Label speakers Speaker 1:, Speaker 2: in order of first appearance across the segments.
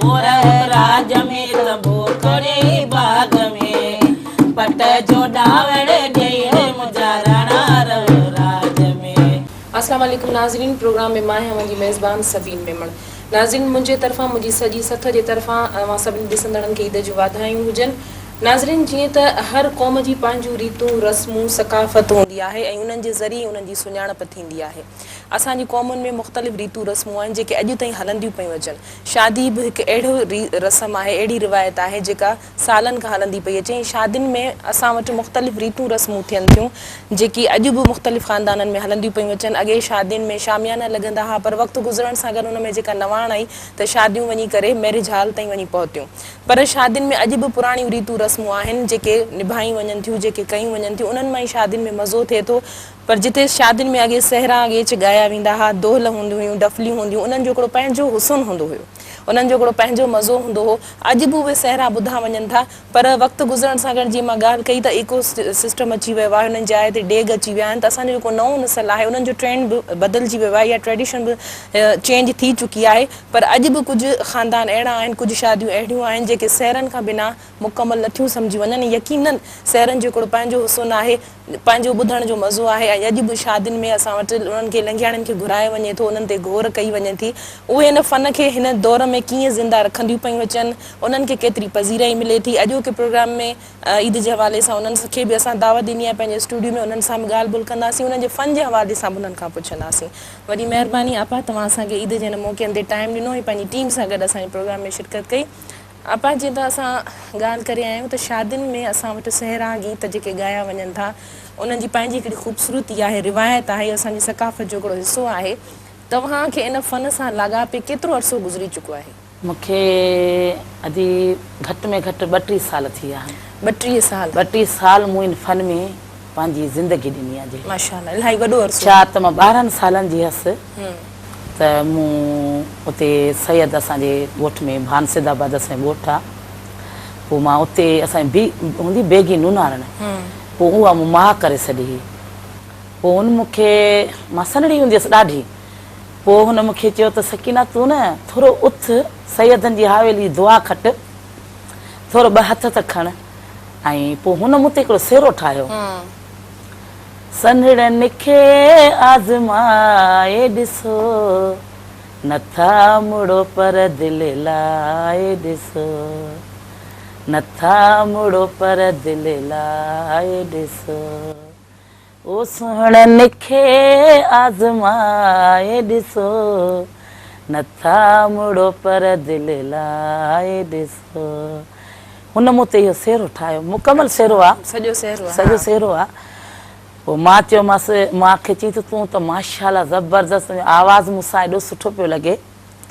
Speaker 1: मोर राज में तबो करे बाग में पट जो डावड़ गई मुझा राणा राज में।
Speaker 2: अस्सलाम वालेकुम नाज़रीन, प्रोग्राम में मां मुंहिंजी मेज़बान सबीन मेमण। नाज़रीन, मुंहिंजे तरफ़ां मुंहिंजी सॼी सथ जे तरफ़ां मां सभिनी ॾिसंदड़नि खे ईद जूं वाधायूं हुजनि। नाज़रीन, जीअं त हर क़ौम जी पंहिंजूं रीतूं रस्मूं सकाफ़त हूंदी आहे ऐं उन्हनि जे ज़रिए उन्हनि जी सुञाणप थींदी आहे। असांजी क़ौमुनि में मुख़्तलिफ़ रीतूं रस्मूं आहिनि जेके अॼु ताईं हलंदियूं पियूं अचनि। शादी बि हिकु अहिड़ो रस्म आहे, अहिड़ी रिवायत आहे जेका सालनि खां हलंदी पई अचे। शादियुनि में असां वटि मुख़्तलिफ़ रीतूं रस्मूं थियनि थियूं जेकी अॼु बि मुख़्तलिफ़ ख़ानदाननि में हलंदियूं पियूं अचनि। अॻे शादियुनि में शामियाना लॻंदा हुआ, पर वक़्तु गुज़रण सां गॾु उन में जेका नवाण आई त शादियूं वञी करे मैरिज हाल ताईं वञी पहुतियूं। पर शादियुनि में अॼु बि पुराणियूं रीतूं रस्मूं आहिनि जेके निभाई वञनि थियूं, जेके कयूं वञनि थियूं। उन्हनि मां ई शादियुनि में मज़ो थिए थो। पर जिते शादियुनि में अॻे सहरा गेच ॻाया वेंदा हुआ, दोहल हूंदियूं हुयूं, डफलियूं हूंदियूं, उन्हनि जो हिकिड़ो पंहिंजो हुस्न हूंदो हुयो, उन्हनि जो हिकिड़ो पंहिंजो मज़ो हूंदो हो। अॼु बि उहे सहरा ॿुधा वञनि था, पर वक़्तु गुज़रण सां गॾु जीअं मां ॻाल्हि कई त इको सिस्टम अची वियो आहे, हुननि जाइ ते डेग अची विया आहिनि, त असांजो जेको नओं नसल आहे उन्हनि जो ट्रेंड बि बदिलजी वियो आहे या ट्रेडिशन बि चेंज थी चुकी आहे। पर अॼु बि कुझु ख़ानदान अहिड़ा आहिनि, कुझु शादियूं अहिड़ियूं आहिनि जेके सहरनि खां बिना मुकमल नथियूं सम्झी वञनि। यकीनन सहरनि जो हिकिड़ो पंहिंजो हुस्न आहे, पंहिंजो ॿुधण जो मज़ो आहे। ऐं अॼु बि शादियुनि में असां वटि उन्हनि खे लंघियाणियुनि खे घुराए वञे थो, उन्हनि ते गौर कई वञे थी। उहे हिन फ़न खे हिन दौर में कीअं ज़िंदा रखंदियूं पियूं अचनि, उन्हनि खे केतिरी पज़ीराई मिले थी। अॼोके प्रोग्राम में ईद जे हवाले सां उन्हनि खे बि असां दावत ॾिनी आहे पंहिंजे स्टूडियो में, उन्हनि सां बि ॻाल्हि ॿोल कंदासीं, उन्हनि जे फ़न जे हवाले सां बि उन्हनि खां पुछंदासीं। वॾी महिरबानी आपा, तव्हां असांखे ईद जे हिन मौक़े ते टाइम ॾिनो ऐं पंहिंजी टीम सां गॾु असांजे प्रोग्राम में शिरकत कई। आपा, जीअं त असां ॻाल्हि करे आया आहियूं त शादियुनि में असां वटि सहरा गीत जेके ॻाया वञनि था, उन्हनि जी पंहिंजी हिकिड़ी ख़ूबसूरती आहे, रिवायत आहे, असांजी सकाफ़त जो हिकिड़ो हिसो आहे। तव्हांखे इन फ़न सां लाॻापे केतिरो अरसो गुज़री चुको आहे?
Speaker 1: मूंखे अॼु घटि में घटि 32 साल थी विया आहिनि।
Speaker 2: 32 साल?
Speaker 1: 32 साल मूं इन फ़न में पंहिंजी ज़िंदगी ॾिनी आहे।
Speaker 2: माशाअल्लाह, इलाही वॾो अरसो।
Speaker 1: छा त मां 12 सालनि जी हुअसि त मूं उते सैयद असांजे ॻोठ में भानसिदाबाद असांजो ॻोठु आहे, पोइ मां उते असांजी हूंदी बेगी नुनारण, पोइ उहा मूं माउ करे छॾी हुई। पोइ हुन मूंखे, मां सन्हड़ी हूंदी हुअसि ॾाढी, पोइ हुन मूंखे चयो त सकीना तूं न थोरो उथ, सैयदनि जी हावेली दुआ खट, थोरो 2 हथ त खण। ऐं पोइ हुन मूं ते हिकिड़ो सेरो ठाहियो, सन्हड़नि खे आज़माए ॾिसो, नथा मुड़ो पर दिलि लाए ॾिसो, नथा मुड़ो पर दिलि लाए ॾिसो, ओ सुहिणनि खे आज़माए ॾिसो, नथा मुड़ो पर दिलि लाए ॾिसो। हुन मूं ते इहो सेरो ठाहियो, मुकमल सेरो आहे, सॼो सेरो आहे। पोइ मां चयोमांसि, मूंखे चई त तूं त माशाअल्लाह ज़बरदस्त, आवाज़ मूंसां एॾो सुठो पियो लॻे,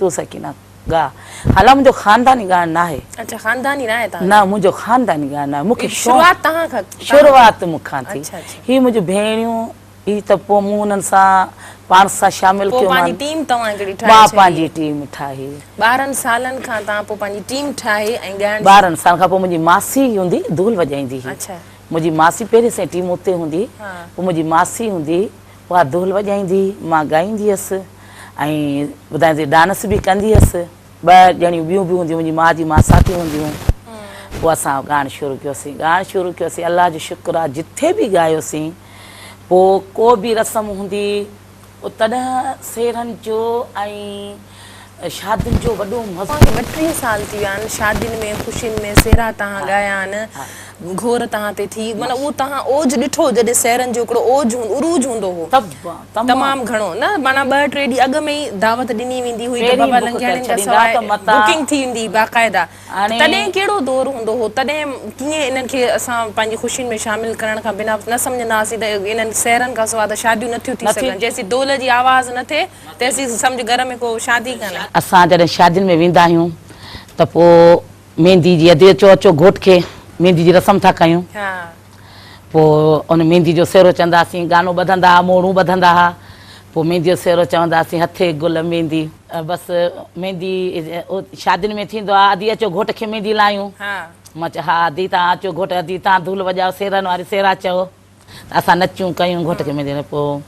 Speaker 1: तूं सकीना गा। हालां मुंहिंजो ख़ानदानी ॻाइणु न आहे।
Speaker 2: अच्छा, ख़ानदानी न आहे तव्हां? न,
Speaker 1: मुंहिंजो ख़ानदानी ॻाइणु न आहे। मूंखे
Speaker 2: शुरूआत तव्हां खां?
Speaker 1: शुरूआत मूंखां थी। ही मुंहिंजूं भेणियूं, ही त पोइ मूं हुननि सां पाण सां शामिल कयो।
Speaker 2: पंहिंजी टीम तव्हां हिकिड़ी ठाही?
Speaker 1: मां पंहिंजी टीम ठाही।
Speaker 2: 12 सालनि खां तव्हां पोइ पंहिंजी टीम ठाही ऐं ॻाइण?
Speaker 1: 12 साल खां पोइ मुंहिंजी मासी हूंदी, धूल वॼाईंदी हुई। अच्छा, मुंहिंजी मासी पहिरीं सां टीम उते हूंदी, पोइ मुंहिंजी मासी हूंदी, उहा धूल वॼाईंदी, मां ॻाईंदी हुअसि ऐं ॿुधाईंदी डांस बि कंदी हुअसि। 2 ॼणियूं ॿियूं बि हूंदियूं, मुंहिंजी माउ जी मासातियूं हूंदियूं। पोइ असां ॻाइणु शुरू कयोसीं, अलाह जो शुक्र आहे जिथे बि ॻायोसीं। पोइ को बि रस्म हूंदी तॾहिं सेरनि जो ऐं शादियुनि जो वॾो मज़ो।
Speaker 2: 32 साल थी विया आहिनि, शादियुनि में ख़ुशियुनि में सेरा तव्हां ॻाया आहिनि, घोर तव्हां ते थी, माना उहो तव्हां ओज ॾिठो जॾहिं सहरनि जो हिकिड़ो उरूज हूंदो हो तमामु घणो न, माना 2-3 ॾींहं अॻु में ई दावत ॾिनी वेंदी हुई त बाबा लंघियाणियुनि खां सवाइ बुकिंग थी वेंदी बाक़ाइदा। तॾहिं कहिड़ो दौर हूंदो हो, तॾहिं कीअं इन्हनि खे असां पंहिंजी ख़ुशियुनि में शामिल करण खां बिना न सम्झंदासीं त इन्हनि सहरनि खां सवाइ त शादियूं नथियूं थी सघनि, जेसीं दोल जी आवाज़ न थिए तेसीं सम्झ घर में को शादी कान्हे।
Speaker 1: असां जॾहिं शादियुनि में वेंदा आहियूं त पोइ मेहंदी जी अधु अचो घोट खे मेहंदी जी रस्म था कयूं, पोइ उन मेहंदी जो सेरो चवंदासीं, गानो ॿधंदा हुआ, मोड़ूं ॿधंदा हुआ, पोइ मेहंदी जो सेरो चवंदासीं, हथे गुल मेहंदी, बसि मेहंदी शादियुनि में थींदो आहे, अधी अचो घोट खे मेहंदी लायूं। मां चयो हा अधी तव्हां अचो घोट, अधी तव्हां धूल वॼाओ, सेरनि वारी सेरा चओ, असां नचूं कयूं घोट खे मेहंदी। पोइ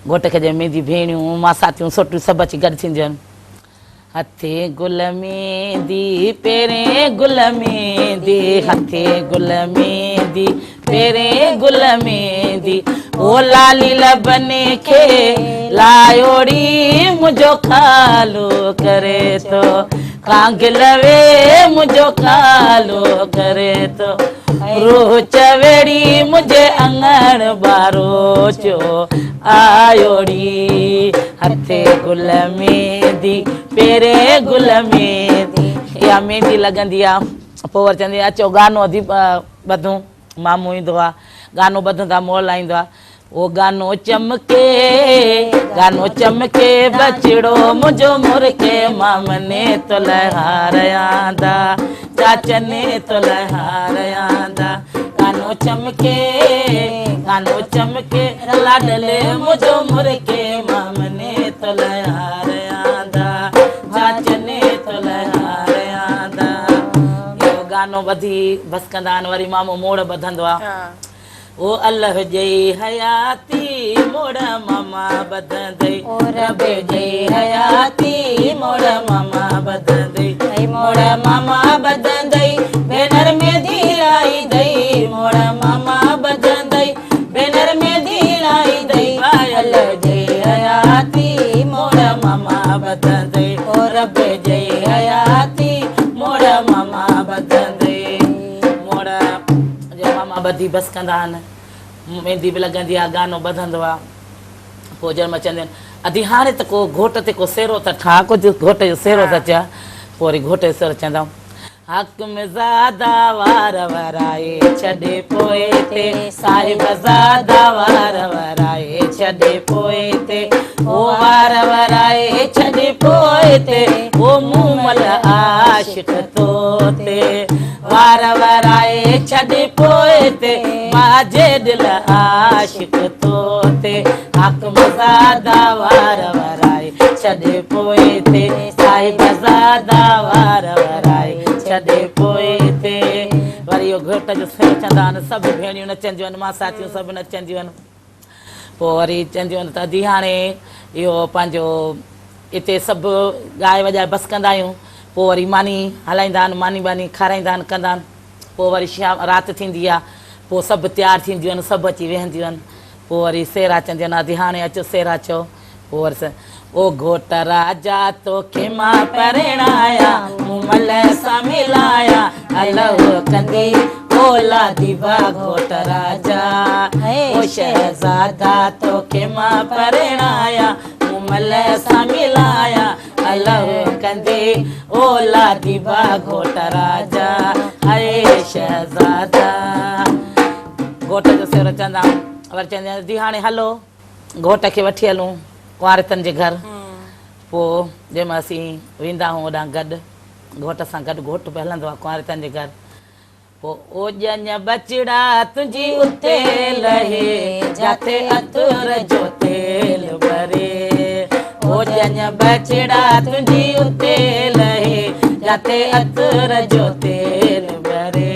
Speaker 1: घोट खे जे मेहंदी भेणियूं मासातियूं सोटियूं सभु अची गॾु थींदियूं आहिनि, हथे गुल मेंदी पेरे गुल मेंदी हथे गुल मेंदी पेरे गुल मेंदी ओ लाली लबने खे लायोड़ी मुझो खालो करे तो कांगलवे मुझो खालो करे तो रूह चवेड़ी मुझे अंगण बारो चो आयोड़ी हथे गुल मेंदी पेरे गुल मेंदी या मेहंदी लॻंदी आहे पोइ वरी चवंदी आहे अचो गानो अधी ॿधूं मामू ईंदो आहे गानो ॿधूं था मोल ईंदो आहे ओ गानो चमके बचड़ो मुझो मुर्के मामने तो लहारयांदा चाचने तो लहारयांदा गानो चमके लाडले मुझो मुर्के मामने तो लहारयांदा चाचने तो लहारयांदा यो गानो ॿधी बसि कंदा आहिनि वरी मामो मोड़ ॿधंदो आहे ओ अल्लाह जय हयाती मोड़ मामा बदंदई ओ रब जय हयाती मोड़ मामा बदंदई मोड़ मामा बदंदई भेनर में धीराई दई मोड़ मामा बदंदई भेनर में धीराई दई अल्लाह जय हयाती मोड़ मामा बदंदई ओ रब जय हयाती मोड़ मामा बदंदई मोड़ मामा ॿधी बसि कंदा आहिनि मेहंदी बि लॻंदी आहे गानो ॿधंदो आहे पोइ जंहिं महिल चवंदा आहिनि अधी हाणे त को घोट ते को सेरो त ठा कुझु घोट जो सेरो त चया पोइ वरी घोट जो सेरो चवंदा हक़ में ज़ादा वार वराए छॾे पोइ ते साहिब ज़ादा वार वराए छॾे पोइ ते ओ वार वराए छॾे पोइ ते ओ मूमल आशिक़ तो ते वार वराए छॾे पोइ ते माजे दिल आशिक़ तो ते हक़ में ज़ादा वार वराए छॾे पोइ ते साहिब ज़ादा वार वराए छॾे पोइ ते वरी इहो घोट जो सेरो चवंदा आहिनि सभु भेणियूं नचंदियूं आहिनि मां साथियूं सभु नचंदियूं आहिनि पोइ वरी चवंदियूं आहिनि त अधी हाणे इहो पंहिंजो हिते सभु ॻाए वॼाए बसि कंदा आहियूं पोइ वरी मानी हलाईंदा आहिनि मानी बानी खाराईंदा आहिनि कंदा आहिनि पोइ वरी शाम राति थींदी आहे पोइ सभु तयारु थींदियूं आहिनि सभु अची वेहंदियूं आहिनि पोइ वरी सेरा चवंदियूं आहिनि अधी हाणे अचो सेरा चओ पोइ वरी ओ घोट राजा तोखे मां परिणाया मूमल सां मिलाया अलह कंदी औलादी बा घोट राजा ओ शहज़ादा तोखे मां परिणाया मूमल सां मिलाया अलह कंदी औलादी बा घोट राजा हाय शहज़ादा घोट जो सेरो चवंदा वरी चवंदा दी हाणे हलो घोट खे वठी हलूं कुंवारतनि जे घर पोइ जंहिंमहिल असीं वेंदा आहियूं होॾां गॾु घोट सां गॾु घोट बि हलंदो आहे कुंवारतनि जे घर पोइ ओ ॼञ बचड़ा तुंहिंजी उते लहे जाते अतुर जो तेल भरे ओ ॼञ बचड़ा तुंहिंजी उते लहे जाते अतुर जो तेल भरे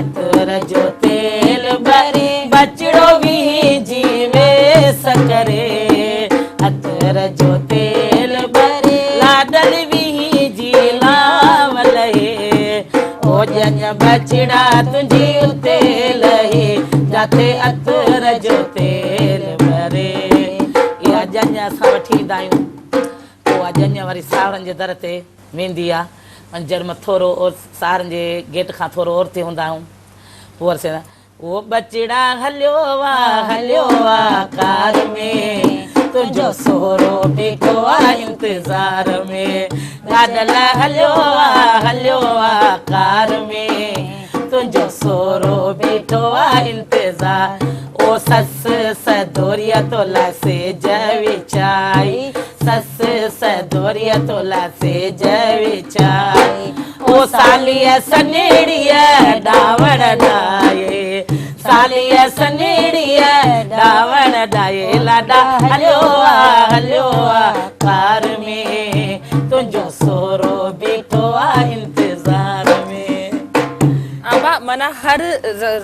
Speaker 1: अतुर जो तेल भरे बचड़ो भी जीवे सकरे अतर जो तेल भरे लाडल भी जी लावल ओ ॼञ बचड़ा तुंहिंजी उते लहे जाते अतर जो तेल भरे इहा ॼञ असां वठी ईंदा आहियूं पोइ उहा ॼञ वरी सावरनि जे दर ते वेंदी आहे मंझंदि में थोरो सारनि जे गेट खां थोरो और ते हूंदा आहियूं पोइ वरी ओ बचड़ा हलियो वा कार में तुंहिंजो सोरो बीठो आहे इंतज़ार में लाडल हलियो आहे कार में तुंहिंजो सोरो बीठो आहे इंतज़ार ओ ससु सदोरिया तोला से जविचाई ससु सदोरिया तोला से जविचाई ओ सालिया सनेड़िया डावण डाये सालिया सनेड़िया डावण डाये लाडा हलियो आ कार में तुंहिंजो सोरो बीठो आहे इंतज़ार में
Speaker 2: मन माना हर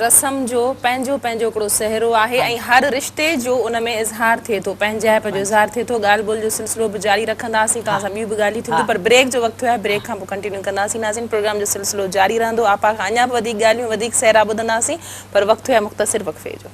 Speaker 2: रस्म जो पंहिंजो पंहिंजो हिकिड़ो सहरो आहे ऐं हर रिश्ते जो उन में इज़हार थिए थो, पंहिंजाइप जो इज़हार थिए थो। ॻाल्हि ॿोल जो सिलसिलो बि जारी रखंदासीं, तव्हां सां ॿियूं बि ॻाल्हियूं थींदियूं, पर ब्रेक जो वक़्तु आहे, ब्रेक खां पोइ कंटिन्यू कंदासीं। नाज़रीन, प्रोग्राम जो सिलसिलो जारी रहंदो, आपा खां अञा बि वधीक ॻाल्हियूं, वधीक सहरा ॿुधंदासीं, पर वक़्तु आहे मुख़्तसिर वक़फ़े जो।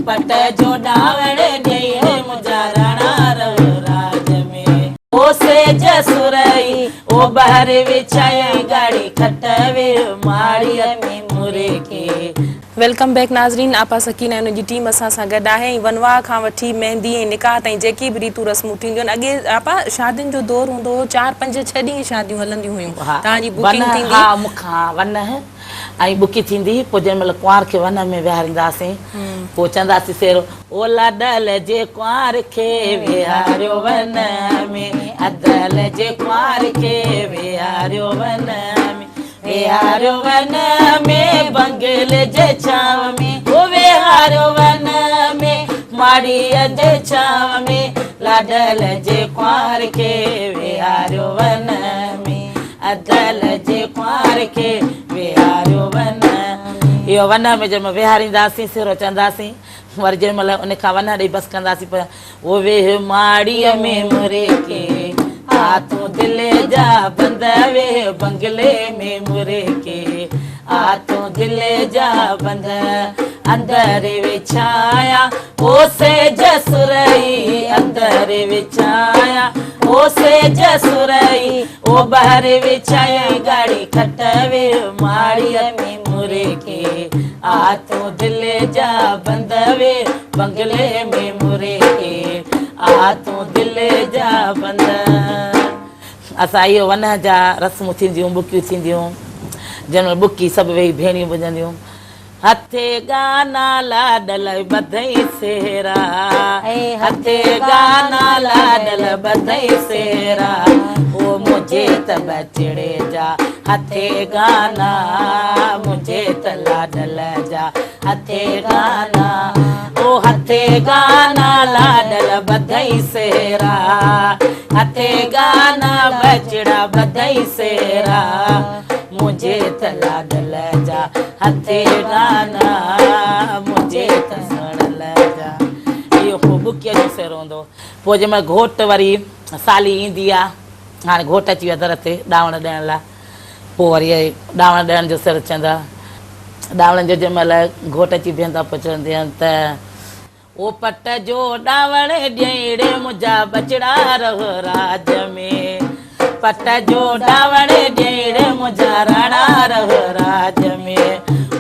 Speaker 1: पट जो डावण ॾेई मुंहिंजा राणा राज में ओ सेज सुरई ओ बहर विछाई गाड़ी खटवे माड़ीअ में मुरे के।
Speaker 2: वेलकम बैक नाज़रीन, आपा सकीना ऐं उनजी टीम असां सां गॾु आहे। ऐं वनवाह खां वठी मेहंदी ऐं निकाह ताईं जेकी बि रीतूं रस्मूं थींदियूं आहिनि, अॻे आपा शादियुनि जो दौरु हूंदो हो, 4, 5, 6 ॾींहं शादियूं हलंदियूं हुयूं, तव्हांजी बुकिंग थींदी?
Speaker 1: हा, मूंखां वन ऐं बुकी थींदी, पोइ जंहिं महिल कुंवार खे वन में विहारींदासीं, पोइ चवंदासीं सेरो ओ लाडल जे कुंवार खे विहारियो वन में, अदल जे कुंवार खे विहारियो वन में, विहारियो वन में, बंगले जे छांव में, ओ विहारियो वन में, माड़ीअ जे छांव में, लाडल जे कुंवार खे विहारियो वन में, अदल जे कुंवार खे विहारियो वन। इहो वन में जंहिं महिल विहारींदासीं सिरो चवंदासीं, वरी जंहिं महिल उन खां वन ॾेई बसि कंदासीं, पर ओ वेह माड़ीअ में मुरे के, हाथों दिले जा बंद वे बंगले में मुरे के, हाथों दिले जा बंद अंदर विछाया ओ सेज सुरई, अंदर विछाया ओ सेज सुरई ओ बहर विछाई गाड़ी खटवे माड़ीअ में मुरे के, हाथों दिले जा बंद वे बंगले में मुरे के, हाथों दिले जा बंद। असां इहो वन जा रस्मूं थींदियूं, बुकियूं थींदियूं, जंहिं महिल बुकी सभु वेही भेणियूं ॿुधंदियूं, हथे गाना लाडल बधई सेरा, हथे गाना लाडल बधई सेरा, ओ मुझे त बचड़े जा हथे गाना, मुझे त लाडल जा हथे गाना, ओ हथे गाना लाडल बधई सेरा, हथे गाना बचड़ा बधई सेरा, मुझे त लाडल जा हथे गाना, मुझे त सड़ल जा। इहो पोइ बुकीअ जो सेरो हूंदो। पोइ जंहिं महिल घोटु वरी साली ईंदी आहे, हाणे घोटु अची विया दर ते ॾावण ॾियण लाइ, पोइ वरी ॾावण ॾियण जो सेरो चवंदा। ॾावण जो जंहिं महिल घोटु अची बीहंदा, पोइ चवंदी आहिनि त ओ पट जो ॾावण ॾेड़े मुंहिंजा बचड़ा रहो राज में, पट जो ॾावण ॾेड़े मुंहिंजा राणा रहो राज में,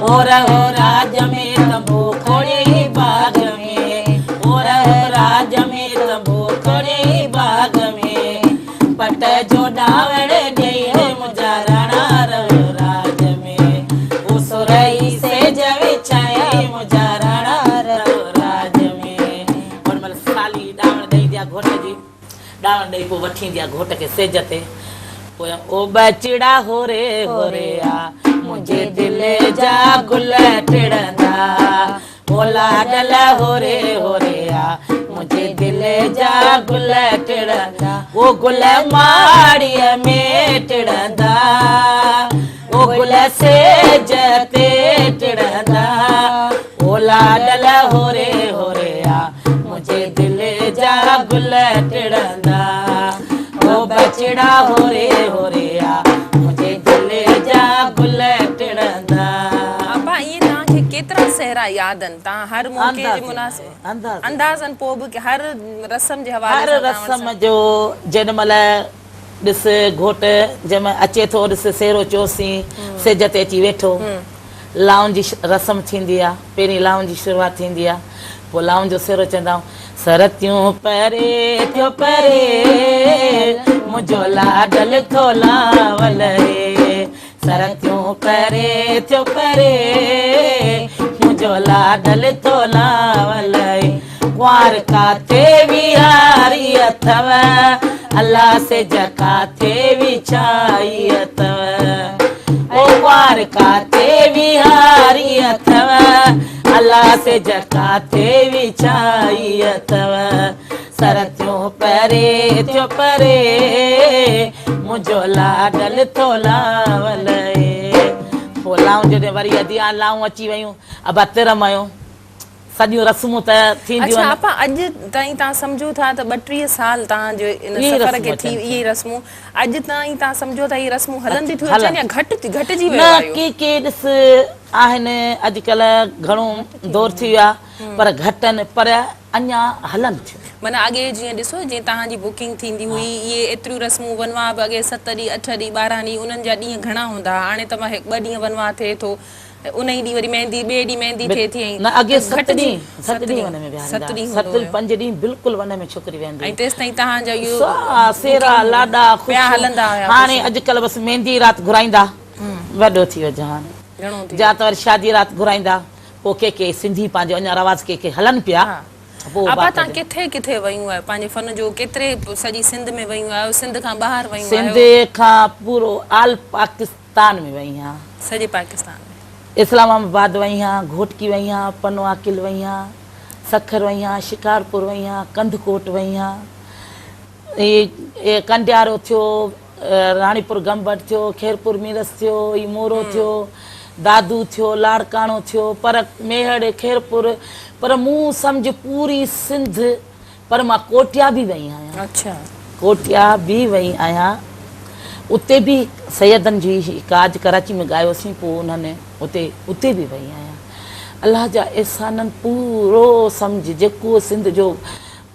Speaker 1: ओ रहो राज में तंबू खोड़े बाग में, ओ रहो राज में तंबू खोड़े बाग में, पट जो ॾावण ॾेड़े मुंहिंजा राणा रहो राज में, ओ सुरई सेज विछाई मुंहिंजा राणा रहो राज में। और मतलब साली ॾावण ॾेई दिया घोट जी, ॾावण ॾेई पोइ वठी ईंदी आहे घोट खे सेज ते, ओ बचड़ा होरे होरे आ मुझे दिले जा गुल टिड़ंदा, ओ लाडल होरे होरे आ मुझे दिले जा गुल टिड़ंदा, ओ गुल माड़ीअ में टिड़ंदा, ओ गुल सेज ते टिड़ंदा, ओ लाडल होरे होरे आ मुझे दिले जा गुल टिड़ंदा, ओ बचड़ा होरे होरे आ मुझे दिले जा गुल टिड़ंदा।
Speaker 2: आपा ये तव्हांखे केतिरा सहरा यादि आहिनि? तव्हां हर मौक़े जे मुनासिब अंदाज़नि पोइ बि हर रस्म जे हवाले
Speaker 1: हर रस्म जो जेॾी महिल ॾिस घोट जंहिं महिल अचे थो, ॾिस सेरो चोसीं सिज ते अची वेठो, लाउन जी रस्म थींदी आहे, पहिरीं लाउन जी शुरूआति थींदी आहे, पोइ लाउन जो सेरो चवंदा सरतियूं परे थियो परे मुंहिंजो लाडल थो लावल रे, सरतियूं परे थियो परे मुंहिंजो लाडल थो लावल रे, कुंवार काथे विहारी अथव अल्लाह से जकाथे विछाई अथव, ओ कुंवार काथे विहारी अथव अल्लाह से जकाथे विछाई अथव, असर थियो परे मुंहिंजो लाडल थो लावल पोइ लाऊं जॾहिं वरी अदिया लाऊं अची वियूं अबा तिर मयो सॼियूं रस्मूं त थींदियूं
Speaker 2: अच्छा आपा अॼु ताईं तव्हां सम्झो था त 32 साल तव्हांजो इन सफ़र खे थी इहे रस्मूं अॼु ताईं तव्हां सम्झो था इहे रस्मूं हलंदी थियूं अचनि या घटिजी वियो आहे
Speaker 1: न के ॾिस आहिनि अॼुकल्ह घणो दौर थी वियो आहे पर घटनि पर अञा हलनि थियूं
Speaker 2: माना अॻे जीअं ॾिसो जीअं तव्हांजी बुकिंग थींदी हुई इहे एतिरियूं रस्मूं वनवा बि अॻे 7 ॾींहं 8 ॾींहं 12 ॾींहं उन्हनि जा ॾींहं घणा हूंदा हाणे त मां 2 ॾींहं वनवा थिए थो उन ई ॾींहुं वरी मेहंदी ॿिए ॾींहुं मेहंदी थिए थी
Speaker 1: न अॻे 7 ॾींहं वन में विया 7 5 ॾींहं बिल्कुलु वन में छोकिरी वेंदी
Speaker 2: ऐं तेसि ताईं तव्हांजा इहो
Speaker 1: सेरा लाॾा
Speaker 2: ॿिया हलंदा हुया
Speaker 1: हाणे अॼुकल्ह बसि मेहंदी राति घुराईंदा वॾो थी वियो जहान
Speaker 2: घणो थी
Speaker 1: जा त वरी शादी राति घुराईंदा पोइ के सिंधी पंहिंजो अञा रवाज के हलनि पिया
Speaker 2: आपा तव्हां किथे किथे वयूं आहियो पंहिंजे फन जो केतिरे सॼी सिंध में वयूं आहियो सिंध खां ॿाहिरि वयूं आहियो
Speaker 1: सिंध खां पूरो आल पाकिस्तान में वई आहियां
Speaker 2: सॼे पाकिस्तान में
Speaker 1: इस्लामाबाद वई आहियां घोटकी वई आहियां पनवा किल वई आहियां सखर वई आहियां शिकारपुर वई आहियां कंधकोट वई आहियां इहे कंडियारो थियो राणीपुर गंबट थियो खेरपुर मीरस थियो मोरो थियो दादू थियो लाड़काणो थियो पर मेहड़ खेरपुर पर मूं सम्झ पूरी सिंध पर मां कोटिया बि वई आहियां
Speaker 2: अच्छा
Speaker 1: कोटिया बि वई आहियां उते बि सैयदनि जी काज कराची में ॻायोसीं पोइ उन्हनि उते बि वई आहियां अलाह जा एहसाननि पूरो सम्झ जेको सिंध जो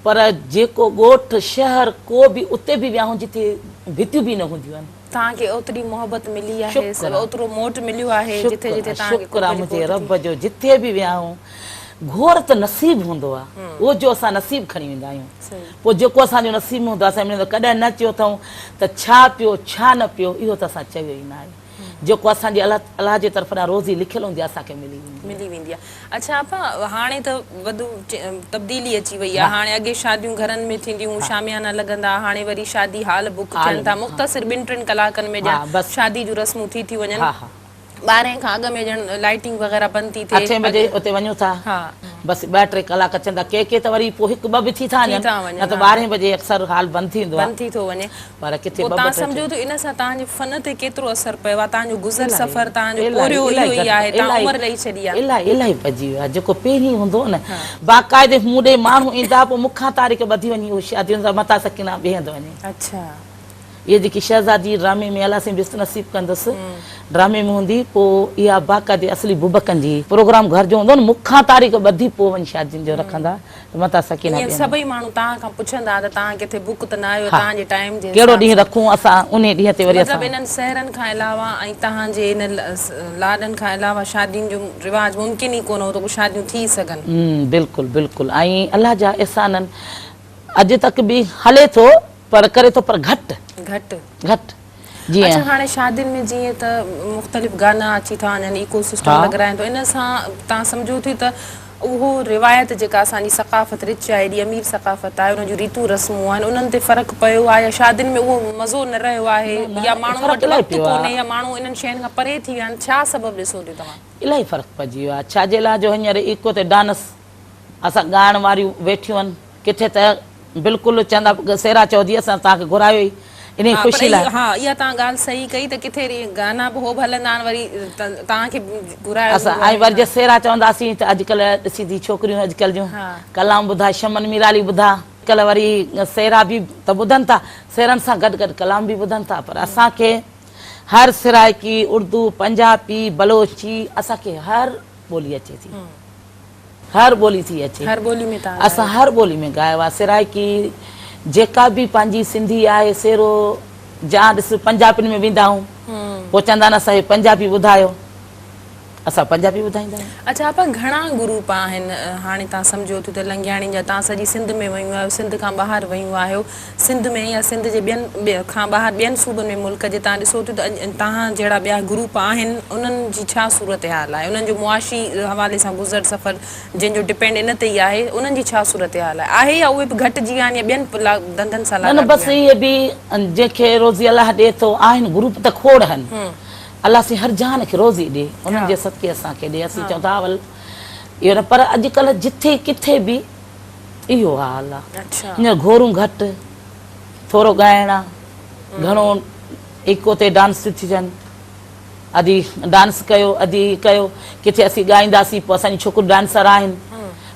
Speaker 1: पर जेको ॻोठ शहर को बि उते बि वियाऊं जिते भितियूं बि न हूंदियूं आहिनि
Speaker 2: तव्हांखे ओतिरी मोहबत मिली आहे ओतिरो मोट मिलियो आहे जिथे जिथे तव्हांखे
Speaker 1: शुक्र आहे मुंहिंजे रब जो जिथे बि वियाऊं घोर त नसीब हूंदो आहे उहो जो असां नसीब खणी वेंदा आहियूं पोइ जेको असांजो नसीब हूंदो आहे असां मिलंदो कॾहिं न चयो अथऊं त छा पियो छा न पियो इहो त असां चयो ई न आहे जेको असांजी अलाह जे तरफ़ां रोज़ी लिखियलु हूंदी आहे असांखे मिली वेंदी आहे
Speaker 2: अच्छा आपा हाणे त वधू तब्दीली अची वई आहे हाणे अॻे शादियूं घरनि में थींदियूं शामियाना लॻंदा हाणे वरी शादी हाल बुक थियनि था मुख़्तसिर 2-3 कलाकनि में ॼण शादी जूं रस्मूं थी वञनि 12 खां अॻु में ॼण लाइटिंग वग़ैरह बंदि थी थिए
Speaker 1: 8 बजे उते वञूं था बसि 2-3 कलाक अचनि था के त वरी पोइ 1-2 बि थी था वञनि न त 12 बजे अक्सर हाल बंदि थी थो वञे पर किथे
Speaker 2: तव्हां सम्झो त इन सां तव्हांजे फन ते केतिरो असर पियो आहे तव्हांजो गुज़र सफ़र तव्हांजो पोरियो इहो ई आहे तव्हां उमिरि ॾेई छॾी आहे
Speaker 1: इलाही पइजी वियो आहे जेको पहिरीं हूंदो न बाक़ाइदे मूं ॾे माण्हू ईंदा पोइ मूंखां तारीख़ ॿधी वञी उहो शादियुनि सां मथां सकीना बीहंदो वञे
Speaker 2: अच्छा
Speaker 1: ये जेकी शहज़ादी ड्रामे में अलाह से बिस्त नसीब कंदसि ड्रामे में हूंदी पोइ इहा बाक़ाइदे असली बुबकनि जी प्रोग्राम घर जो हूंदो न मूंखां तारीख़ ॿधी पोइ वञी शादियुनि जो रखंदा त मथां सकीना
Speaker 2: सभई माण्हू तव्हां खां पुछंदा त तव्हां किथे बुक त न आयो तव्हांजे टाइम जे
Speaker 1: कहिड़ो ॾींहुं रखूं असां उन ॾींहं ते वरी
Speaker 2: मतिलबु इन्हनि शहरनि खां अलावा ऐं तव्हांजे इन लाॾनि खां अलावा शादियुनि जो रिवाज मुमकिन ई कोन हो त शादियूं थी सघनि
Speaker 1: बिल्कुलु बिल्कुलु ऐं अलाह जा एहसाननि अॼु तक बि हले थो पर करे थो पर घटि
Speaker 2: अच्छा हाणे शादियुनि में जीअं त मुख़्तलिफ़ गाना अची था वञनि इको सिस्टम लॻाराइनि थो इन सां तव्हां सम्झो थी त उहो रिवायत जेका असांजी सक़ाफ़त रिच आहे एॾी अमीर सक़ाफ़त आहे उन जूं रीतूं रस्मूं आहिनि उन्हनि ते फ़र्क़ु पियो आहे या शादियुनि में उहो मज़ो न रहियो आहे या माण्हू वटि वक़्तु कोन्हे या माण्हू इन्हनि शयुनि खां परे थी विया आहिनि छा सबबु ॾिसो थियूं तव्हां
Speaker 1: इलाही फ़र्क़ु पइजी वियो आहे छाजे लाइ जो हींअर इको ते डांस असां ॻाइण वारियूं वेठियूं आहिनि किथे त बिल्कुलु चवंदा सेरा चौधरी असां तव्हांखे घुरायो ई इन ख़ुशी लाइ
Speaker 2: हा इहा तव्हां ॻाल्हि सही कई त किथे गाना बि हो बि हलंदा आहिनि वरी तव्हांखे घुरायो
Speaker 1: असां ऐं वरी जे सेरा चवंदासीं त अॼुकल्ह ॾिसी थी छोकिरियूं अॼुकल्ह जूं कलाम ॿुधा शमन मीराली ॿुधा अॼुकल्ह वरी सेरा बि त ॿुधनि था सेरनि सां गॾु गॾु कलाम बि ॿुधनि था पर असांखे हर सिराइकी उर्दू पंजाबी बलोची असांखे हर ॿोली अचे थी हर ॿोली थी अचे
Speaker 2: हर ॿोली में
Speaker 1: असां हर ॿोली में ॻायो आहे सिराइकी जेका बि पंहिंजी सिंधी आहे सेरो जा ॾिस पंजाबियुनि में वेंदा आहियूं पोइ चवंदा आहिनि असांखे पंजाबी ॿुधायो असां पंजाबी ॿुधाईंदा आहियूं
Speaker 2: अच्छा आपा घणा ग्रुप आहिनि हाणे तव्हां सम्झो थियो त लंघियाणी जा तव्हां सॼी सिंध में वयूं आहियो सिंध खां ॿाहिरि वयूं आहियो सिंध में या सिंध जे ॿियनि खां ॿाहिरि ॿियनि सूबनि में मुल्क जे तव्हां ॾिसो थियो त तव्हां जहिड़ा ॿिया ग्रुप आहिनि उन्हनि जी छा सूरत हाल आहे उन्हनि जो मुआशी हवाले सां गुज़र सफ़र जंहिंजो डिपेंड इन ते ई आहे उन्हनि जी छा सूरत हाल आहे या उहे बि घटिजी विया आहिनि या ॿियनि धंधनि सां
Speaker 1: न बसि इहे बि जंहिंखे रोज़ी अलाह ॾिए थो आहिनि ग्रुप त खोड़ आहिनि अलाह से हर जान खे रोज़ी ॾे उन्हनि जे सदके असांखे ॾे असीं चवंदा वल इहो न पर अॼुकल्ह जिथे किथे बि इहो हाल आहे
Speaker 2: अच्छा
Speaker 1: हींअर घोरूं घटि थोरो ॻाइणु आहे घणो इको ते डांस थी थियनि अधी डांस कयो अधी कयो किथे असीं ॻाईंदासीं पोइ असांजी छोकिरियूं डांसर आहिनि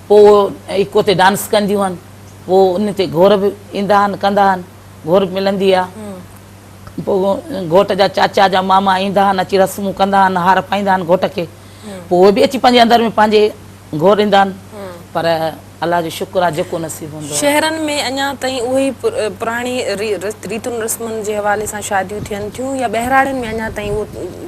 Speaker 1: पोइ इको ते डांस कंदियूं आहिनि पोइ उन ते घोर बि ईंदा आहिनि कंदा आहिनि घोर बि मिलंदी आहे पोइ घोट जा चाचा जा मामा ईंदा आहिनि अची रस्मूं कंदा आहिनि हार पाईंदा आहिनि घोट खे पोइ उहे बि अची पंहिंजे अंदरि में पंहिंजे घोर ईंदा आहिनि पर अलाह जो शुक्र आहे जेको नसीबु हूंदो आहे
Speaker 2: शहरनि में अञा ताईं उहे पुराणी रीतुनि रस्मुनि जे हवाले सां शादियूं थियनि थियूं या ॿहिराड़नि में अञा ताईं उहो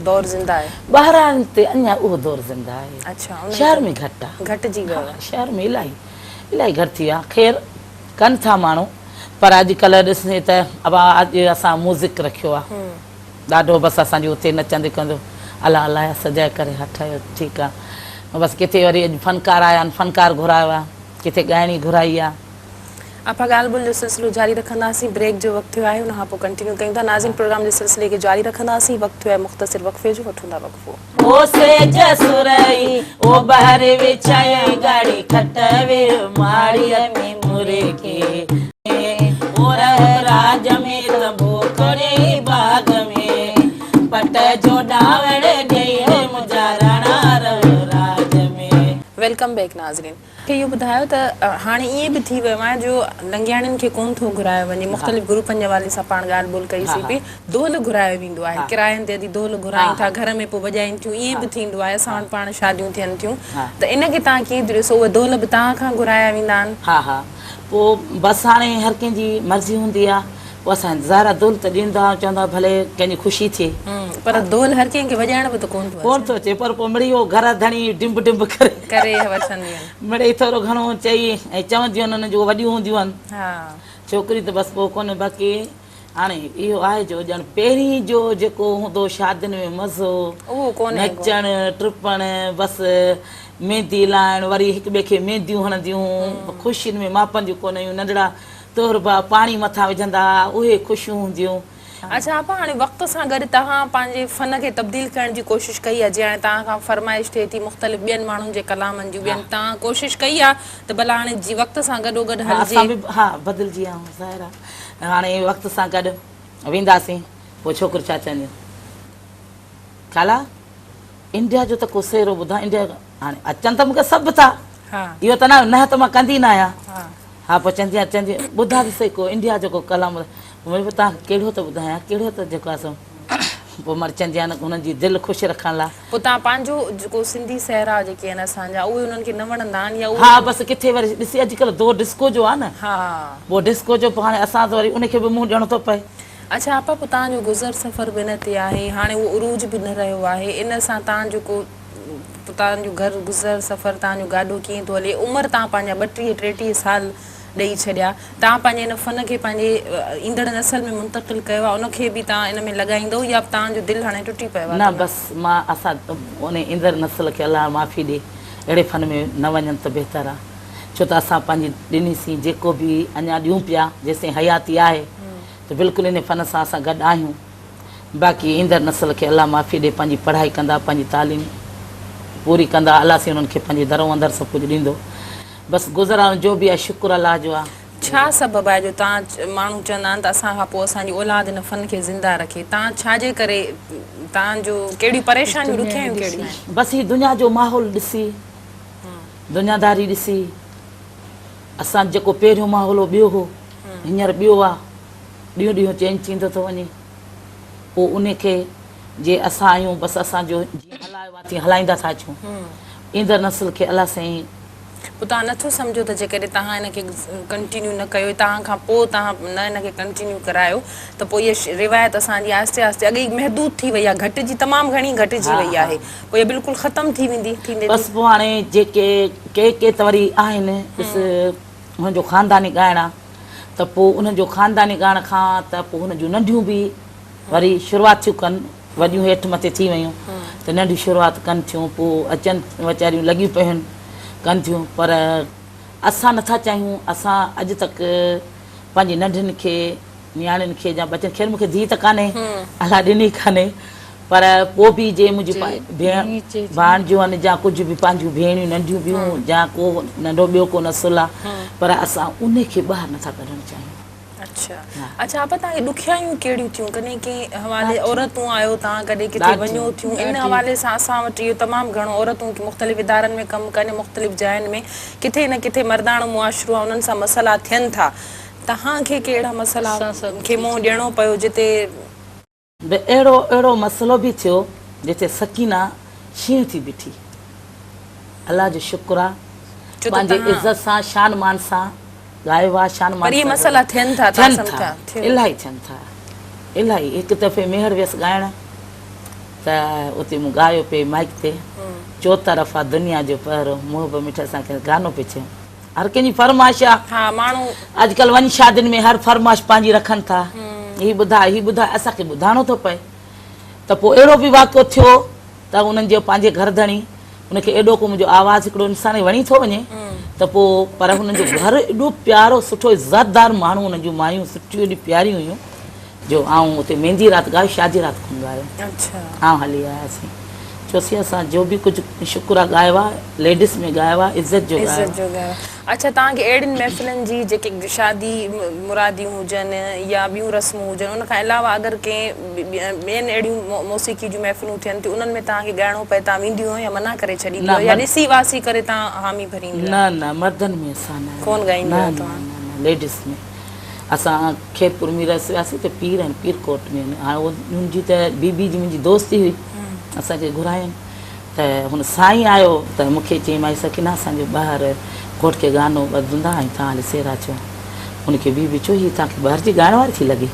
Speaker 2: दौर ज़िंदा आहे
Speaker 1: ॿाहिरां ते अञा उहो दौर ज़िंदा आहे
Speaker 2: अच्छा
Speaker 1: शहर में घटि आहे
Speaker 2: घटिजी वियो आहे
Speaker 1: शहर में इलाही घटि थी आहे ख़ैर कनि था माण्हू पर अॼुकल्ह ॾिसे त अब अॼु असां म्यूज़िक रखियो आहे ॾाढो बसि असांजो हुते नचंदे कंदो अलाह अलाह सजाए करे हटायो ठीकु आहे बसि किथे वरी अॼु फनकार आया आहिनि फनकार घुरायो आहे किथे ॻाइणी घुराई आहे
Speaker 2: आपा ॻाल्हि ॿोल जो सिलसिलो जारी रखंदासीं ब्रेक जो वक़्तु थियो आहे हुन खां पोइ कंटिन्यू कयूं था नाज़िन प्रोग्राम जे सिलसिले खे जारी रखंदासीं वक़्तु थियो आहे मुख़्तसिर वक़फ़े जो वठूं था वक़फ़ो
Speaker 1: ओ सेज सुरई ओ बहर विछाई गाड़ी खटवे माड़ीअ में मुरे के और राज में तंबो करे बाग में पट जो डावड़ गई मुंहिंजा राणा राज में
Speaker 2: वेलकम बैक नाज़रीन खे इहो ॿुधायो त हाणे ईअं बि थी वियो आहे जो लंघियाणियुनि खे कोन थो घुरायो वञे मुख़्तलिफ़ ग्रुपनि जे हवाले सां पाण ॻाल्हि ॿोल कईसीं पई ढोल घुरायो वेंदो आहे किरायनि ते अॼु ढोल घुरायूं था घर में पोइ वॼाइनि थियूं ईअं बि थींदो आहे असां वटि पाण शादियूं थियनि थियूं त इनखे तव्हां कीअं थी ॾिसो उहे ढोल बि तव्हां खां घुराया वेंदा आहिनि
Speaker 1: हा हा पोइ बसि हाणे हर कंहिंजी मर्ज़ी हूंदी आहे पोइ असां ज़ारा ढोल त ॾींदा चवंदा भले कंहिंजी ख़ुशी थिए
Speaker 2: पर ढोल हर कंहिंखे वॼाइण बि त कोन
Speaker 1: थो अचे पर पोइ मिड़ी उहो घर धणी डिंब डिंब करे
Speaker 2: वठंदियूं आहिनि
Speaker 1: मिड़ई थोरो घणो चई ऐं चवंदियूं आहिनि जो वॾियूं हूंदियूं आहिनि
Speaker 2: हा
Speaker 1: छोकिरी त बसि पोइ कोन्हे बाक़ी हाणे इहो आहे जो ॼण पहिरीं जो जेको हूंदो शादियुनि में मज़ो
Speaker 2: उहो कोन्हे
Speaker 1: नचणु टिपणु बसि मेहंदी लाइणु वरी हिक ॿिए खे मेहंदियूं हणंदियूं ख़ुशियुनि में मापंदियूं कोन हुयूं नंढड़ा तोरबा पाणी मथां विझंदा उहे ख़ुशियूं हूंदियूं
Speaker 2: अच्छा आपा हाणे वक़्त सां गॾु तव्हां पंहिंजे फन खे तब्दील करण जी कोशिशि कई आहे जीअं हाणे तव्हां खां फरमाइश थिए थी मुख़्तलिफ़ ॿियनि माण्हुनि जे कलामनि जूं ॿियनि तव्हां कोशिशि कई आहे त भला हाणे जी वक़्त सां गॾोगॾु हलिजे
Speaker 1: हा बदिलजी आहियूं ज़ाहिर आहे हाणे वक़्त सां गॾु वेंदासीं पोइ छोकिरो छा चवंदियूं खाला इंडिया जो त को सेरो ॿुधां इंडिया हाणे अचनि त मूंखे सभु था इहो त न त मां कंदी न आहियां हा पोइ चवंदी ॿुधा बि सही को इंडिया जो को कलाम वरी तव्हां कहिड़ो त ॿुधायां कहिड़ो त जेको आहे सो पोइ मर चवंदी आहे न हुननि जी दिलि ख़ुशि रखण लाइ
Speaker 2: पोइ तव्हां पंहिंजो जेको सिंधी सहरा जेके आहिनि असांजा उहे उन्हनि खे न वणंदा आहिनि या
Speaker 1: हा बसि किथे वरी ॾिसी अॼुकल्ह दो डिस्को जो आहे न
Speaker 2: हा
Speaker 1: पोइ डिस्को जो पोइ हाणे असां त वरी उनखे बि मुंहुं ॾियणो थो पए
Speaker 2: अच्छा आपा पोइ तव्हांजो गुज़र सफ़र बि न ते आहे हाणे उहो उरूज बि न रहियो आहे इन सां तव्हां जेको तव्हांजो घर गुज़र सफ़र तव्हांजो गाॾो कीअं थो हले उमिरि तव्हां पंहिंजा 32-33 साल ॾेई छॾिया तव्हां पंहिंजे हिन फन खे पंहिंजे ईंदड़ नसल में मुंतक़िल कयो आहे उनखे बि तव्हां इन में लॻाईंदो या तव्हांजो दिलि हाणे टुटी पियो आहे
Speaker 1: न बसि मां असां उन ईंदड़ नसल खे अलाह माफ़ी ॾे अहिड़े फन में न वञनि त बहितर आहे छो त असां पंहिंजी ॾिनीसीं जेको बि अञा ॾियूं पिया जेसिताईं हयाती आहे त बिल्कुलु इन फन सां असां गॾु आहियूं बाक़ी ईंदड़ नसल खे अलाह माफ़ी ॾे पंहिंजी पढ़ाई कंदा पंहिंजी तालीम पूरी कंदा अलाह सां उन्हनि खे पंहिंजे दरो अंदरि सभु कुझु ॾींदो बसि गुज़रण जो बि आहे शुक्र अलाह जो आहे
Speaker 2: छा सबबु आहे जो तव्हां माण्हू चवंदा आहिनि त असां खां पोइ असांजी औलाद हिन फन खे ज़िंदा रखे तव्हां छाजे करे तव्हांजो कहिड़ियूं परेशानियूं ॾुखियायूं कहिड़ियूं आहिनि
Speaker 1: बसि हीअ दुनिया जो माहौल ॾिसी दुनियादारी ॾिसी असां जेको पहिरियों माहौल हो ॿियो हो हींअर ॿियो आहे ॾींहों ॾींहों चेंज थींदो थो वञे पोइ उनखे जे असां आहियूं बसि असांजो जीअं हलायो आहे तीअं हलाईंदा था अचूं ईंदड़ नसल खे अलाह साईं
Speaker 2: पोइ तव्हां नथो सम्झो त जेकॾहिं तव्हां हिनखे कंटिन्यू न कयो तव्हां खां पोइ तव्हां न हिनखे कंटिन्यू करायो त पोइ इहा रिवायत असांजी आहिस्ते आहिस्ते अॻे महदूद थी वई आहे घटिजी तमामु घणी घटिजी वई आहे पोइ इहा बिल्कुलु ख़तमु थी वेंदी थींदी
Speaker 1: बसि पोइ हाणे जेके के त वरी आहिनि ॾिस हुनजो ख़ानदानी ॻाइणु आहे त पोइ उनजो ख़ानदानी ॻाइण खां त पोइ हुन जूं नंढियूं बि वरी शुरूआति थियूं कनि वॾियूं हेठि मथे थी वयूं त नंढियूं शुरूआति कनि थियूं पोइ अचनि वीचारियूं लॻियूं पियूं आहिनि कनि थियूं पर असां नथा चाहियूं असां अॼु तक पंहिंजी नंढियुनि खे नियाणियुनि खे या बचनि खे मूंखे धीउ त कान्हे अलाह ॾिनी कान्हे पर पोइ बि जे मुंहिंजी भेण भाणिजियूं आहिनि या कुझु बि पंहिंजियूं भेणियूं नंढियूं बियूं या को नंढो ॿियो को नसुल आहे पर असां उन खे ॿाहिरि नथा कढणु चाहियूं।
Speaker 2: अच्छा अच्छा आप तव्हांखे ॾुखियाइयूं कहिड़ियूं थियूं कॾहिं कंहिं हवाले औरतूं आहियो तव्हां कॾहिं किथे वञो थियूं इन हवाले सां असां वटि इहो तमामु घणो औरतूं मुख़्तलिफ़ इदारनि में कमु कनि मुख़्तलिफ़ जायुनि में किथे न किथे मर्दाणो मुआशिरो आहे उन्हनि सां मसइला थियनि था तव्हांखे कहिड़ा मसइला खे मुंहुं ॾियणो पियो जिते
Speaker 1: अहिड़ो मसइलो बि थियो जिते सकीना शींह थी बीठी अलाह जो शुक्र आहे पंहिंजे इज़त सां शान मान सां ॻायो आहे शान मान
Speaker 2: इहे मसइला थियनि था
Speaker 1: इलाही थियनि था इलाही हिकु दफ़े मेहर वियसि ॻाइण त उते मूं ॻायो पिए माइक ते चौतरफ़ा दुनिया जो पहिरियों मुंहुं मिठ सां गानो पियो चयो हर कंहिंजी फरमाइश आहे
Speaker 2: माण्हू
Speaker 1: अॼुकल्ह वञी शादियुनि में हर फरमाइश पंहिंजी रखनि था हीअ ॿुधाए असांखे ॿुधाइणो थो पए त पोइ अहिड़ो बि वाक़ियो थियो त उन्हनि जो पंहिंजे घरधणी उनखे एॾो को मुंहिंजो आवाज़ु हिकिड़ो इंसान वणी थो वञे त पोइ पर हुननि जो घर एॾो प्यारो सुठो इज़तदार माण्हू हुननि जूं मायूं सुठियूं एॾी प्यारियूं हुयूं जो आऊं उते मेहंदी राति ॻायो शादी राति कोन ॻायो आऊं हली आयासीं चयोसीं असां जो बि कुझु शुक्र आहे ॻायो आहे लेडीस में ॻायो आहे इज़त जो ॻायो।
Speaker 2: अच्छा तव्हांखे अहिड़ियुनि महफ़िलनि जी जेके शादी मुरादियूं हुजनि या ॿियूं रस्मूं हुजनि उन खां अलावा अगरि कंहिं ॿियनि अहिड़ियूं मौसीक़ी जूं महफ़िलूं थियनि थियूं उन्हनि में तव्हांखे ॻाइणो पए तव्हां वेंदियूं या मना करे छॾींदियूं या ॾिसी वासी करे तव्हां हामी भरींदियूं?
Speaker 1: न मर्दनि में असां
Speaker 2: कोन ॻाईंदा
Speaker 1: लेडीस में असां खेतपुर में रहियासीं त पीर आहिनि पीरकोट में हाणे उनजी त बीबी जी मुंहिंजी दोस्ती हुई असांखे घुरायनि त हुन साईं आयो त मूंखे चई माई सकीना असांजो ॿाहिरि कोट खे गानो ॿधंदा ऐं तव्हां हाली सेरा चयो हुनखे बीबी चयो हीअ तव्हांखे ॿाहिरि जी ॻाइण वारी थी लॻे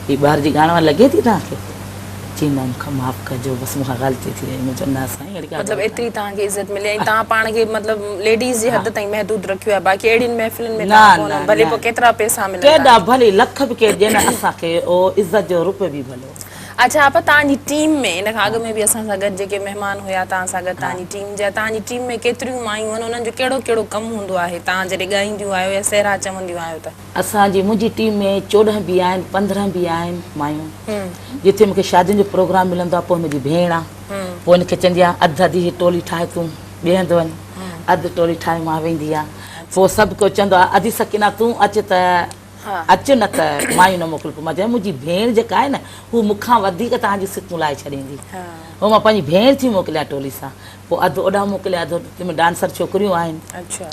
Speaker 1: हीअ ॿाहिरि जी ॻाइण वारी लॻे थी तव्हांखे चईंदा मूंखां माफ़ु कजो बसि मूंखां ग़लती थी वई मुंहिंजो न साईं
Speaker 2: मतिलबु एतिरी तव्हांखे इज़त मिले ऐं तव्हां पाण खे मतिलबु लेडीज़ जे हद ताईं महदूद रखियो आहे बाक़ी अहिड़ियुनि महफ़िलुनि में भले पोइ केतिरा पैसा मिलनि
Speaker 1: केॾा भले लख बि केरु ॾियनि असांखे उहो इज़त जो रुपयो बि भलो।
Speaker 2: अच्छा आप तव्हांजी टीम में इन खां अॻु में बि असां सां गॾु जेके महिमान हुया तव्हां सां गॾु तव्हांजी टीम जा तव्हांजी टीम में केतिरियूं मायूं आहिनि उन्हनि जो कहिड़ो कहिड़ो कमु हूंदो आहे तव्हां जॾहिं ॻाईंदियूं आहियो या सेरा चवंदियूं आहियो त?
Speaker 1: असांजी मुंहिंजी टीम में 14 बि आहिनि 15 बि आहिनि मायूं जिथे मूंखे शादियुनि जो प्रोग्राम मिलंदो आहे पोइ मुंहिंजी भेण आहे पोइ हिनखे चवंदी आहे अधु अधु हीअ टोली ठाहे तूं ॿिहंदो वञि अधु टोली ठाहे मां वेंदी आहे पोइ सभु को चवंदो आहे अधी सकीना तूं अचु त अचु न त मायूं न मोकिल पोइ मां चयो मुंहिंजी भेण जेका आहे न हू मूंखां वधीक तव्हांजी सितूं लाहे छॾींदी पोइ मां पंहिंजी भेण थी मोकिलियां टोली सां पोइ अधु ओॾां मोकिलिया अधु तंहिंमें डांसर छोकिरियूं आहिनि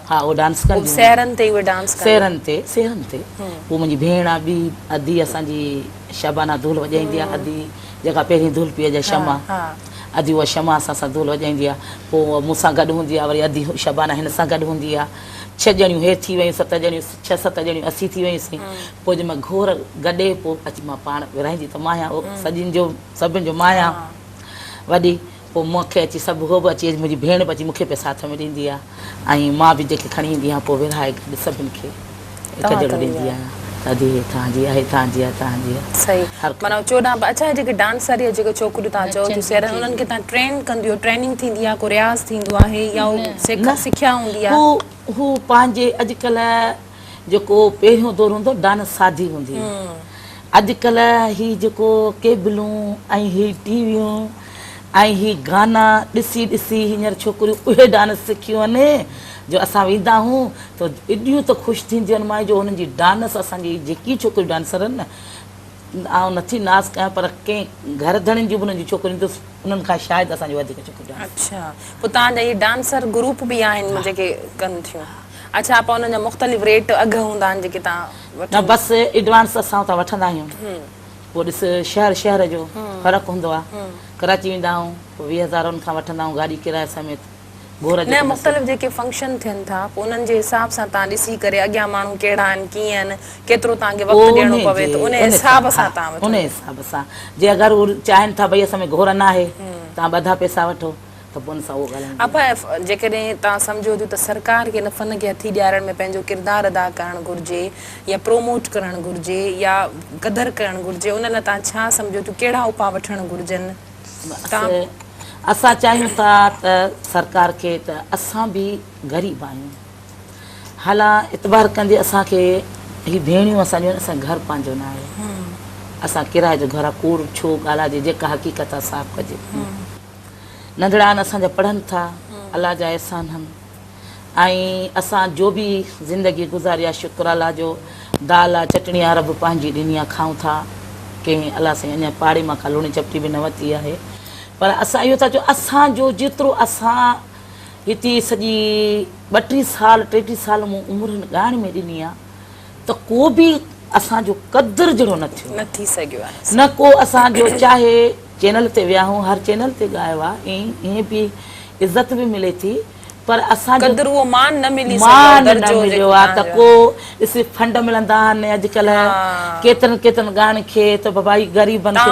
Speaker 1: हा उहो डांस कंदियूं
Speaker 2: सेरनि ते उहे डांस
Speaker 1: सेरनि ते पोइ मुंहिंजी भेण आहे ॿी अधी असांजी शबाना धूल वॼाईंदी आहे अधी जेका पहिरीं धूल पी अॼु शमा अधी उहा शमा असां सां धूल वॼाईंदी आहे पोइ मूंसां गॾु हूंदी आहे वरी अधी शबाना हिन सां गॾु हूंदी आहे 6 ॼणियूं हेठि थी वियूं 7 ॼणियूं 6-7 ॼणियूं असी थी वयूंसीं पोइ जंहिं मां घोर गॾे पोइ अची मां पाण विराईंदी त मां आहियां सभिनि जो मां आहियां वॾी पोइ मूंखे अची सभु उहो बि अची मुंहिंजी भेण बि अची मूंखे पे साथ में ॾींदी आहे ऐं मां बि जेके खणी ईंदी आहियां पोइ विराए गॾु सभिनि खे हिकु जहिड़ो ॾींदी आहियां अधी तव्हांजी आहे तव्हांजी आहे तव्हांजी आहे सही
Speaker 2: माना 14 अच्छा जेके डांसर या जेके छोकिरियूं तव्हां चओ थियूं सेरनि उन्हनि खे तव्हां ट्रेन कंदियूं ट्रेनिंग थींदी आहे को रियाज़ थींदो आहे या सिखिया हूंदी आहे
Speaker 1: हू पंहिंजे अॼुकल्ह जेको पहिरियों दौर हूंदो डांस सादी हूंदी अॼुकल्ह ही जेको केबलूं ऐं ही टीवियूं ऐं ही गाना ॾिसी ॾिसी हींअर छोकिरियूं उहे डांस सिखियूं आहिनि जो असां वेंदा आहियूं त एॾियूं त ख़ुशि थींदियूं आहिनि मां जो हुननि जी डांस असांजी जेकी छोकिरियूं डांसर आहिनि न आउं नथी नाज़ कयां पर कंहिं घर धणियुनि जूं बि उन्हनि जी छोकिरियूं त उन्हनि खां शायदि असांजी वधीक छोकिरियूं।
Speaker 2: अच्छा पोइ तव्हांजा इहे डांसर ग्रुप बि आहिनि जेके कनि थियूं अच्छा पोइ उन्हनि जा मुख़्तलिफ़ रेट अघु हूंदा आहिनि जेके तव्हां
Speaker 1: न बसि एडवांस असां हुतां वठंदा आहियूं पोइ ॾिस शहर जो फ़र्क़ु हूंदो आहे कराची वेंदा आहियूं पोइ 20,000 उन खां वठंदा आहियूं गाॾी किराए समेत न
Speaker 2: मुख़्तलिफ़ जेके फंक्शन थियनि था पोइ उन्हनि जे हिसाब सां तव्हां ॾिसी करे अॻियां माण्हू कहिड़ा आहिनि कीअं आहिनि केतिरो तव्हांखे वक़्तु ॾियणो पवे त उन हिसाब सां तव्हां
Speaker 1: उन हिसाब सां जे अगरि उहे चाहिनि था भई असां में घोर न आहे तव्हां ॿधा पैसा वठो त पोइ उन सां उहो ॻाल्हाईंदा
Speaker 2: जेकॾहिं तव्हां सम्झो थियूं त सरकार खे इन फन खे हथी ॾियारण में पंहिंजो किरदारु अदा करणु घुरिजे या प्रोमोट करणु घुरिजे या क़दुरु करणु घुरिजे उन लाइ तव्हां छा सम्झो थियूं कहिड़ा उपाउ वठणु घुरिजनि?
Speaker 1: असां चाहियूं था त सरकार खे त असां बि ग़रीब आहियूं हाला इतबार कंदे असांखे ही भेणियूं असांजूं असांजो घर पंहिंजो न आहे असां किराए जो घर कूड़ छो ॻाल्हाइजे जेका हक़ीक़त आहे साफ़ कजे। नंढड़ा आहिनि असांजा पढ़नि था, अलाह जा एहसान आहिनि। ऐं असां जो बि ज़िंदगी गुज़ारी आहे शुक्र अलाह जो, दाल आहे चटणी आहे रब पंहिंजी ॾिनी आहे खाऊं था। कंहिं अलाह साईं अञा पाड़े मां का लूणी चपटी बि न वरिती आहे, पर असां इहो था चऊं असांजो जेतिरो असां हिते सॼी 32 साल 33 साल मूं उमिरि ॻाइण में ॾिनी आहे त को बि असांजो क़दुरु जहिड़ो न थियो,
Speaker 2: न थी सघियो आहे।
Speaker 1: न को असांजो चाहे चैनल ते विया आहियूं, हर चैनल ते ॻायो आहे, ईअं बि इज़त बि मिले थी, पर असांजो
Speaker 2: क़दुरु उहो मान न मिली
Speaker 1: मान न मिलियो आहे। त को ॾिसी फंड मिलंदा आहिनि अॼुकल्ह केतिरनि केतिरनि गाने खे त भाई ग़रीबनि खे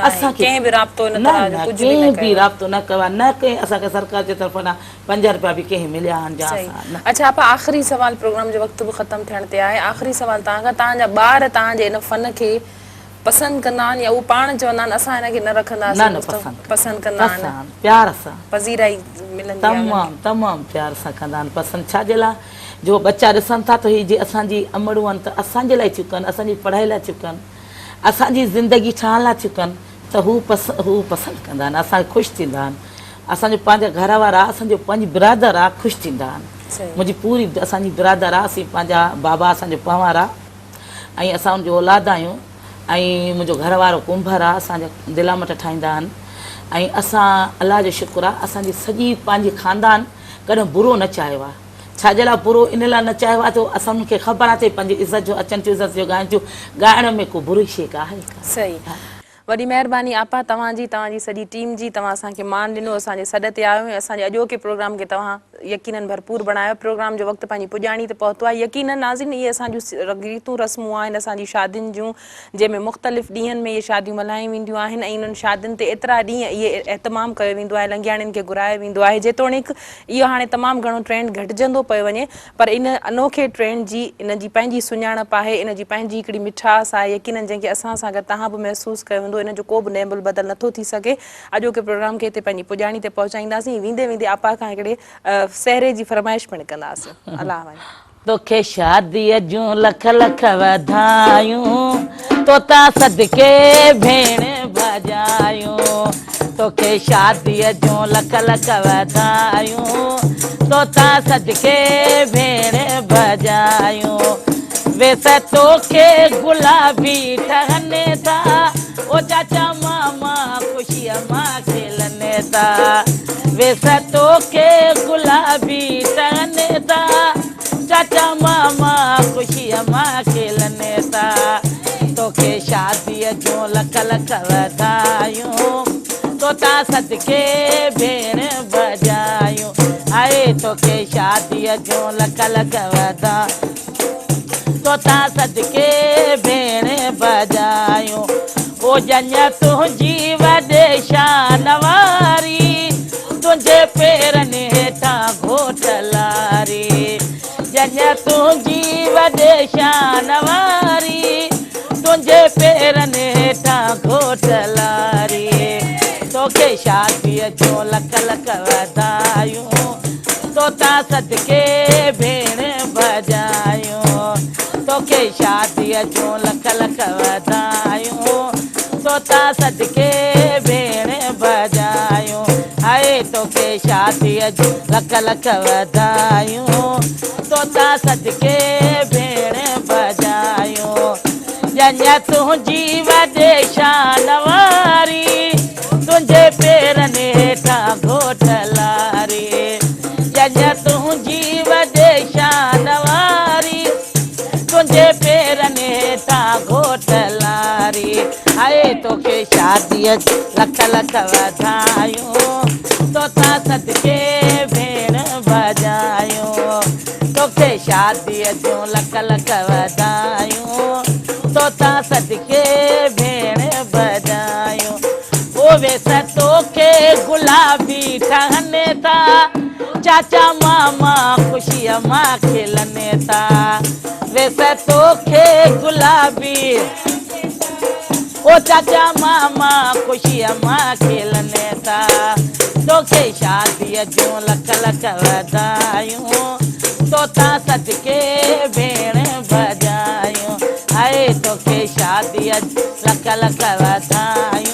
Speaker 1: असांखे
Speaker 2: कंहिं बि राब्तो न
Speaker 1: कंहिं बि राब्तो न कयो आहे, न कंहिं असांखे सरकार जे तरफ़ां न 5 रुपया बि कंहिं मिलिया आहिनि।
Speaker 2: अच्छा आपा आख़िरी सवाल, प्रोग्राम जो वक़्तु बि ख़तमु थियण ते आहे। आख़िरी सवाल तव्हांखां, तव्हांजा ॿार तव्हांजे इन फन खे पसंदि कंदा आहिनि या उहो पाण चवंदा आहिनि असां हिनखे न रखंदासीं? पसंदि कंदा आहिनि,
Speaker 1: प्यार सां
Speaker 2: पज़ीराई मिलंदी आहे,
Speaker 1: तमामु तमामु प्यार सां कंदा आहिनि पसंदि। छाजे लाइ जो बच्चा ॾिसनि था त हीअ जे असांजी अमड़ूं आहिनि त असांजे लाइ थियूं कनि, असांजी पढ़ाई लाइ थियूं कनि, असांजी ज़िंदगी ठाहिण लाइ थियूं कनि, त हू पसंदि कंदा आहिनि, असांखे ख़ुशि थींदा आहिनि। असांजो पंहिंजा घर वारा, असांजो पंहिंजी बिरादर आहे, ख़ुशि थींदा आहिनि। मुंहिंजी पूरी असांजी बिरादर आहे, असीं पंहिंजा बाबा असांजो पवार आहे ऐं असां हुनजो औलाद आहियूं, ऐं मुंहिंजो घर वारो कुंभर आहे, असांजा दिला मट ठाहींदा आहिनि। ऐं असां अलाह जो शुक्र आहे असांजी सॼी पंहिंजी ख़ानदान कॾहिं बुरो न चाहियो आहे। छाजे लाइ बुरो इन लाइ न चाहियो आहे त असां उनखे ख़बर आहे त पंहिंजी इज़त जो अचनि थियूं, इज़त जो ॻाइनि थियूं, ॻाइण में को बुरी शइ आहे।
Speaker 2: सही, वॾी महिरबानी आपा तव्हांजी, तव्हांजी सॼी टीम जी। तव्हां असांखे मान ॾिनो, असांजे सॾ ते आयो ऐं असांजे अॼोके प्रोग्राम खे तव्हां यकीनन भरपूर बणायो। प्रोग्राम जो वक़्तु पंहिंजी पुॼाणी ते पहुतो आहे। यकीनन नाज़रीन इहे असांजूं रीतूं रस्मूं आहिनि असांजी शादियुनि जूं, जंहिंमें मुख़्तलिफ़ ॾींहंनि में इहे शादियूं मल्हायूं वेंदियूं आहिनि ऐं इन्हनि शादियुनि ते एतिरा ॾींहं इहे एहतमाम कयो वेंदो आहे, लंघियाणियुनि खे घुरायो वेंदो आहे। जेतोणीकि इहो हाणे तमामु घणो ट्रेंड घटिजंदो पियो वञे, पर इन अनोखे ट्रेंड जी इन जी पंहिंजी सुञाणप आहे, इन जी पंहिंजी हिकिड़ी मिठास आहे। यकीनन जंहिंखे असां सां गॾु तव्हां बि महसूसु कयो हूंदो, इन जो को बि नेबल बदल नथो थी सघे। अॼोके प्रोग्राम खे हिते पंहिंजी पुॼाणी ते पहुचाईंदासीं। वेंदे वेंदे आपा खां हिकिड़े सहरे जी फरमाइश पिणु कंदासीं। अलाह वञे
Speaker 1: तोखे शादीअ जूं लख लख वधायूं, तोता सदके भेण भॼायूं। तोखे शादीअ जूं लख लख वधायूं, तोता सदके भेण भॼायूं। वैसे तोखे गुलाबी ठहने था, ओ चाचा मामा खुशीअ मां खेलने था। वैसे तोखे गुलाबी ठहने था, चाचा मामा खुशीअ मां खेलने था। तोखे शादीअ जूं लख लख वधायूं, तोता सदके भेण भॼायूं। हाय तोखे शादीअ जूं लख लख वधायूं, तोता सदके भेण भॼायूं। ओ ॼञ तुंहिंजी वॾे शान वारी, तुंहिंजे पेरनि हेठां घोट लारी। ॼञ तुंहिंजी वॾे शान वारी, तुंहिंजे पेरनि हेठां घोट लारी। तोखे शादीअ जूं लख लख वधायूं, तोता सदके भेण भॼायूं। तोखे शादीअ जूं लख लख वधायूं, तोता सदके भेण भॼायूं। हाय तोखे शादीअ जूं लख लख वधायूं, तोता सदके भेण भॼायूं। ॼञ तुंहिंजी वॾे शान वारी, तुंहिंजे पेरनि हेठां घोट लारी। ॼञ तुंहिंजी वॾे शान वारी, तुंहिंजे पेरनि हेठां घोट लारी। हाय तोखे शादीअ लख लख वधायूं, तोता सदके भेण भॼायूं। तोखे शादीअ जूं लख लख वधायूं, तोता सदके भेण भॼायूं। ओ वैसे तोखे गुलाबी ठहने था, चाचा मामा खुशीअ मां खेलने था। वैसे तोखे गुलाबी, ओ चाचा मामा खुशीअ मां खेलने था। तोखे शादीअ जूं लख लख वधायूं, तोता सदके भेण भॼायूं। हाय तोखे शादीअ लख लख वाधायूं